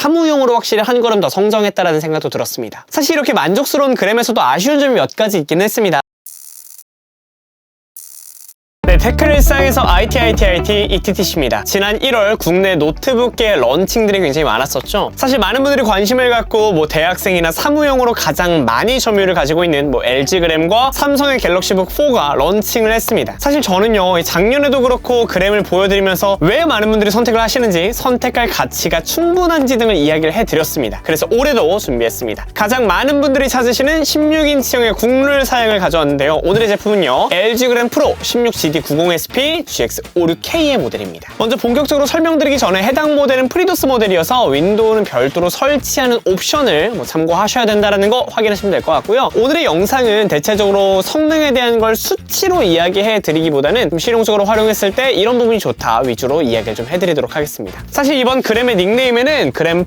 사무용으로 확실히 한 걸음 더 성장했다라는 생각도 들었습니다. 사실 이렇게 만족스러운 그램에서도 아쉬운 점이 몇 가지 있긴 했습니다. 네, 테크 일상에서 IT ETTC입니다. 지난 1월 국내 노트북계 런칭들이 굉장히 많았었죠. 사실 많은 분들이 관심을 갖고 대학생이나 사무용으로 가장 많이 점유율을 가지고 있는 LG 그램과 삼성의 갤럭시북 4가 런칭을 했습니다. 사실 저는요, 작년에도 그렇고 그램을 보여드리면서 왜 많은 분들이 선택을 하시는지, 선택할 가치가 충분한지 등을 이야기를 해드렸습니다. 그래서 올해도 준비했습니다. 가장 많은 분들이 찾으시는 16인치형의 국룰 사양을 가져왔는데요. 오늘의 제품은요, LG 그램 프로 16GD90SP GX56K의 모델입니다. 먼저 본격적으로 설명드리기 전에 해당 모델은 프리도스 모델이어서 윈도우는 별도로 설치하는 옵션을 참고하셔야 된다는 거 확인하시면 될 것 같고요. 오늘의 영상은 대체적으로 성능에 대한 걸 수치로 이야기해 드리기보다는 실용적으로 활용했을 때 이런 부분이 좋다 위주로 이야기를 좀 해드리도록 하겠습니다. 사실 이번 그램의 닉네임에는 그램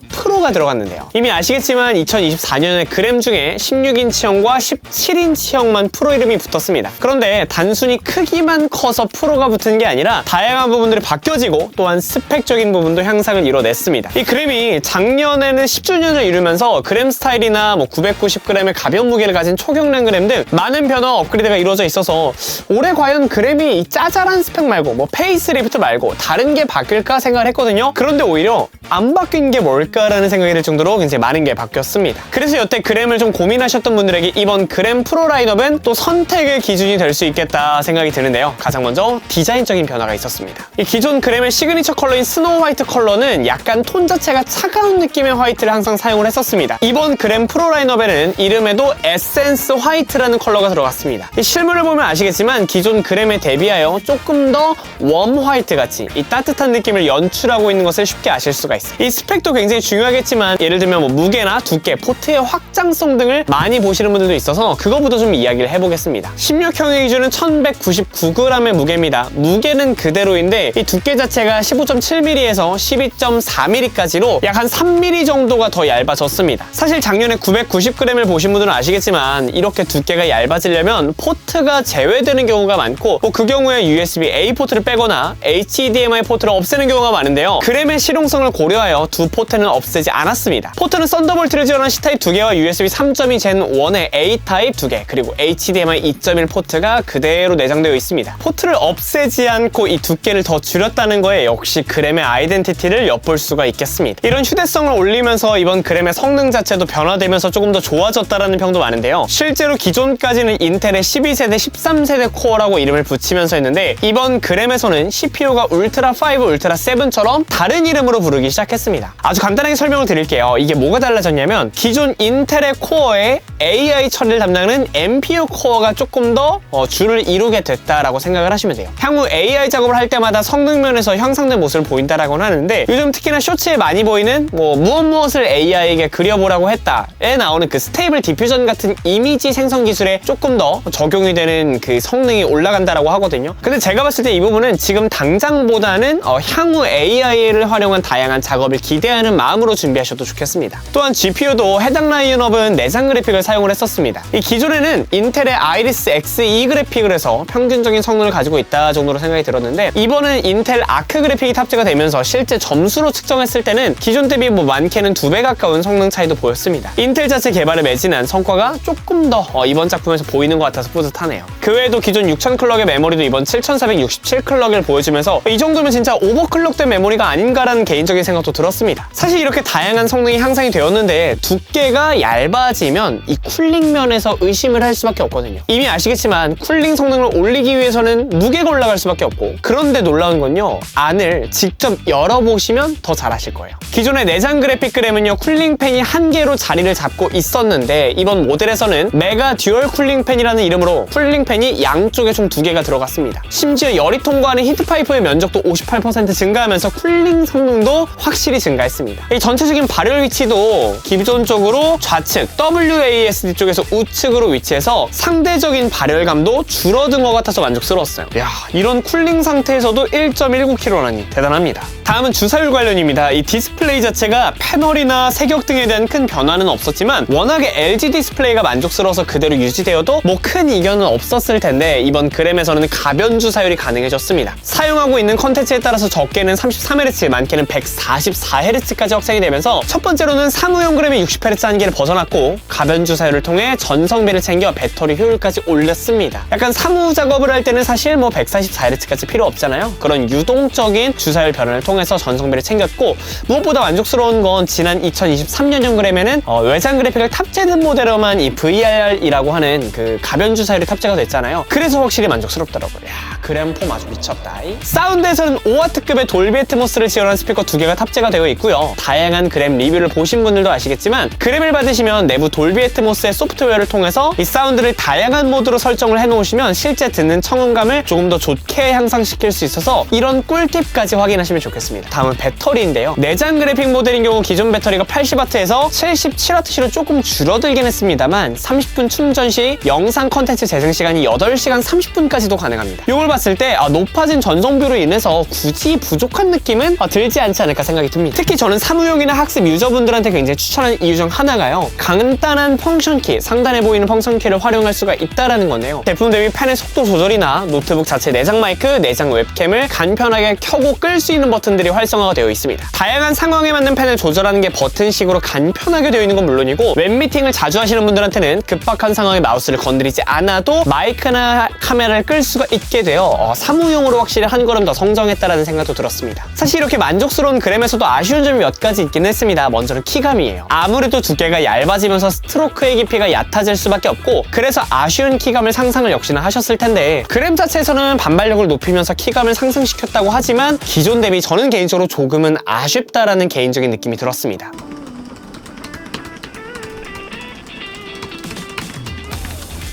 프로가 들어갔는데요. 이미 아시겠지만 2024년에 그램 중에 16인치형과 17인치형만 프로 이름이 붙었습니다. 그런데 단순히 크기만 커서 프로가 붙은 게 아니라 다양한 부분들이 바뀌어지고 또한 스펙적인 부분도 향상을 이뤄냈습니다. 이 그램이 작년에는 10주년을 이루면서 그램 스타일이나 990g의 가벼운 무게를 가진 초경량 그램 등 많은 변화 업그레이드가 이루어져 있어서 올해 과연 그램이 이 짜잘한 스펙 말고 페이스리프트 말고 다른 게 바뀔까 생각을 했거든요. 그런데 오히려 안 바뀐 게 뭘까라는 생각이 들 정도로 굉장히 많은 게 바뀌었습니다. 그래서 여태 그램을 좀 고민하셨던 분들에게 이번 그램 프로 라인업은 또 선택의 기준이 될 수 있겠다 생각이 드는데요. 가장 먼저 디자인적인 변화가 있었습니다. 이 기존 그램의 시그니처 컬러인 스노우 화이트 컬러는 약간 톤 자체가 차가운 느낌의 화이트를 항상 사용을 했었습니다. 이번 그램 프로 라인업에는 이름에도 에센스 화이트라는 컬러가 들어갔습니다. 이 실물을 보면 아시겠지만 기존 그램에 대비하여 조금 더 웜 화이트 같이 이 따뜻한 느낌을 연출하고 있는 것을 쉽게 아실 수가 있어요. 이 스펙도 굉장히 중요하겠지만 예를 들면 무게나 두께, 포트의 확장성 등을 많이 보시는 분들도 있어서 그거부터 좀 이야기를 해보겠습니다. 16형의 기준은 1199g의 무게입니다. 무게는 그대로인데 이 두께 자체가 15.7mm에서 12.4mm까지로 약 한 3mm 정도가 더 얇아졌습니다. 사실 작년에 990g을 보신 분들은 아시겠지만 이렇게 두께가 얇아지려면 포트가 제외되는 경우가 많고 그 경우에 USB-A 포트를 빼거나 HDMI 포트를 없애는 경우가 많은데요. 그램의 실용성을 고려하여 두 포트는 없애지 않았습니다. 포트는 썬더볼트를 지원한 C타입 2개와 USB 3.2 Gen 1의 A타입 2개 그리고 HDMI 2.1 포트가 그대로 내장되어 있습니다. 포트를 없애지 않고 이 두께를 더 줄였다는 거에 역시 그램의 아이덴티티를 엿볼 수가 있겠습니다. 이런 휴대성을 올리면서 이번 그램의 성능 자체도 변화되면서 조금 더 좋아졌다라는 평도 많은데요. 실제로 기존까지는 인텔의 12세대, 13세대 코어라고 이름을 붙이면서 했는데 이번 그램에서는 CPU가 울트라 5, 울트라 7처럼 다른 이름으로 부르기 시작했습니다. 아주 간단하게 설명을 드릴게요. 이게 뭐가 달라졌냐면 기존 인텔의 코어에 AI 처리를 담당하는 NPU 코어가 조금 더 줄을 이루게 됐다라고 생각을 하시면 돼요. 향후 AI 작업을 할 때마다 성능 면에서 향상된 모습을 보인다라고는 하는데 요즘 특히나 쇼츠에 많이 보이는 무엇을 AI에게 그려보라고 했다에 나오는 그 스테이블 디퓨전 같은 이미지 생성 기술에 조금 더 적용이 되는 그 성능이 올라간다라고 하거든요. 근데 제가 봤을 때 이 부분은 지금 당장보다는 향후 AI를 활용한 다양한 작업을 기대하는 마음으로 준비하셔도 좋겠습니다. 또한 GPU도 해당 라인업은 내장 그래픽을 사용을 했었습니다. 이 기존에는 인텔의 아이리스 Xe 그래픽을 해서 평균적인 성능을 가지고 있다 정도로 생각이 들었는데 이번은 인텔 아크 그래픽이 탑재가 되면서 실제 점수로 측정했을 때는 기존 대비 많게는 2배 가까운 성능 차이도 보였습니다. 인텔 자체 개발에 매진한 성과가 조금 더 이번 작품에서 보이는 것 같아서 뿌듯하네요. 그 외에도 기존 6000클럭의 메모리도 이번 7467클럭을 보여주면서 이 정도면 진짜 오버클럭된 메모리가 아닌가라는 개인적인 생각도 들었습니다. 사실 이렇게 다양한 성능이 향상이 되었는데 두께가 얇아지면 이 쿨링 면에서 의심을 할 수밖에 없거든요. 이미 아시겠지만 쿨링 성능을 올리기 위해서는 무게가 올라갈 수밖에 없고 그런데 놀라운 건요. 안을 직접 열어보시면 더 잘 아실 거예요. 기존의 내장 그래픽 그램은요. 쿨링 팬이 한 개로 자리를 잡고 있었는데 이번 모델에서는 메가 듀얼 쿨링 팬이라는 이름으로 쿨링 팬이 양쪽에 총 2개가 들어갔습니다. 심지어 열이 통과하는 히트파이프의 면적도 58% 증가하면서 쿨링 성능도 확실히 증가했습니다. 이 전체적인 발열 위치도 기존적으로 좌측 WAA FreeBSD 쪽에서 우측으로 위치해서 상대적인 발열감도 줄어든 것 같아서 만족스러웠어요. 이야, 이런 쿨링 상태에서도 1.19kg라니 대단합니다. 다음은 주사율 관련입니다. 이 디스플레이 자체가 패널이나 색역 등에 대한 큰 변화는 없었지만 워낙에 LG 디스플레이가 만족스러워서 그대로 유지되어도 뭐 큰 이견은 없었을 텐데 이번 그램에서는 가변 주사율이 가능해졌습니다. 사용하고 있는 컨텐츠에 따라서 적게는 33Hz, 많게는 144Hz까지 확장이 되면서 첫 번째로는 사무용 그램의 60Hz 한계를 벗어났고 가변 주사율을 통해 전성비를 챙겨 배터리 효율까지 올렸습니다. 약간 사무 작업을 할 때는 사실 뭐 144Hz까지 필요 없잖아요. 그런 유동적인 주사율 변화를 통해서 전성비를 챙겼고 무엇보다 만족스러운 건 지난 2023년형 그램에는 외장 그래픽을 탑재된 모델로만 이 VR이라고 하는 그 가변 주사율이 탑재가 됐잖아요. 그래서 확실히 만족스럽더라고요. 야, 그램폼 아주 미쳤다. 사운드에서는 5W급의 돌비 애트모스를 지원한 스피커 2개가 탑재가 되어 있고요. 다양한 그램 리뷰를 보신 분들도 아시겠지만 그램을 받으시면 내부 돌비 애트모스의 소프트웨어를 통해서 이 사운드를 다양한 모드로 설정을 해놓으시면 실제 듣는 청음감을 조금 더 좋게 향상시킬 수 있어서 이런 꿀팁까지 확인하시면 좋겠습니다. 다음은 배터리인데요. 내장 그래픽 모델인 경우 기존 배터리가 80W에서 77W로 조금 줄어들긴 했습니다만 30분 충전 시 영상 컨텐츠 재생 시간이 8시간 30분까지도 가능합니다. 이걸 봤을 때 높아진 전성비로 인해서 굳이 부족한 느낌은 들지 않지 않을까 생각이 듭니다. 특히 저는 사무용이나 학습 유저분들한테 굉장히 추천하는 이유 중 하나가요. 간단한 펑션키, 상단에 보이는 펑션키를 활용할 수가 있다는 건데요. 제품 대비 펜의 속도 조절이나 노트북 자체 내장 마이크, 내장 웹캠을 간편하게 켜고 끌 수 있는 버튼들이 활성화가 되어 있습니다. 다양한 상황에 맞는 펜을 조절하는 게 버튼식으로 간편하게 되어 있는 건 물론이고 웹미팅을 자주 하시는 분들한테는 급박한 상황에 마우스를 건드리지 않아도 마이크나 카메라를 끌 수가 있게 되어 사무용으로 확실히 한 걸음 더 성장했다라는 생각도 들었습니다. 사실 이렇게 만족스러운 그램에서도 아쉬운 점이 몇 가지 있긴 했습니다. 먼저는 키감이에요. 아무래도 두께가 얇아지면서 스트로크의 깊이가 얕아질 수밖에 없고 그래서 아쉬운 키감을 상상을 역시나 하셨을 텐데 그램 자체에서는 반발력을 높이면서 키감을 상승시켰다고 하지만 기존 대비 저는 개인적으로 조금은 아쉽다라는 개인적인 느낌이 들었습니다.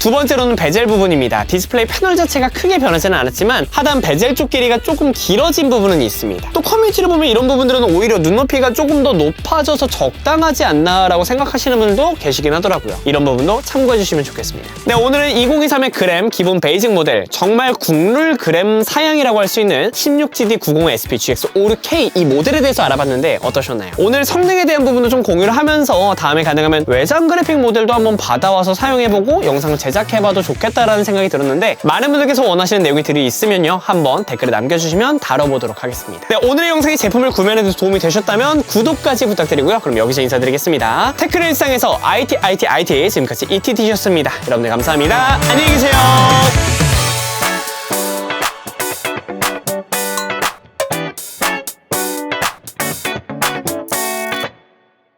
두 번째로는 베젤 부분입니다. 디스플레이 패널 자체가 크게 변하지는 않았지만 하단 베젤 쪽 길이가 조금 길어진 부분은 있습니다. 또 커뮤니티를 보면 이런 부분들은 오히려 눈높이가 조금 더 높아져서 적당하지 않나 라고 생각하시는 분들도 계시긴 하더라고요. 이런 부분도 참고해 주시면 좋겠습니다. 네, 오늘은 2023의 그램 기본 베이직 모델 정말 국룰 그램 사양이라고 할 수 있는 16GD90SP-GX56K 이 모델에 대해서 알아봤는데 어떠셨나요? 오늘 성능에 대한 부분도 좀 공유를 하면서 다음에 가능하면 외장 그래픽 모델도 한번 받아와서 사용해보고 영상을 제작해봐도 좋겠다라는 생각이 들었는데 많은 분들께서 원하시는 내용들이 있으면요 한번 댓글에 남겨주시면 다뤄보도록 하겠습니다. 네, 오늘의 영상이 제품을 구매하는 데 도움이 되셨다면 구독까지 부탁드리고요. 그럼 여기서 인사드리겠습니다. 테크를 일상에서 IT 지금까지 ETT셨습니다. 여러분들 감사합니다. 안녕히 계세요.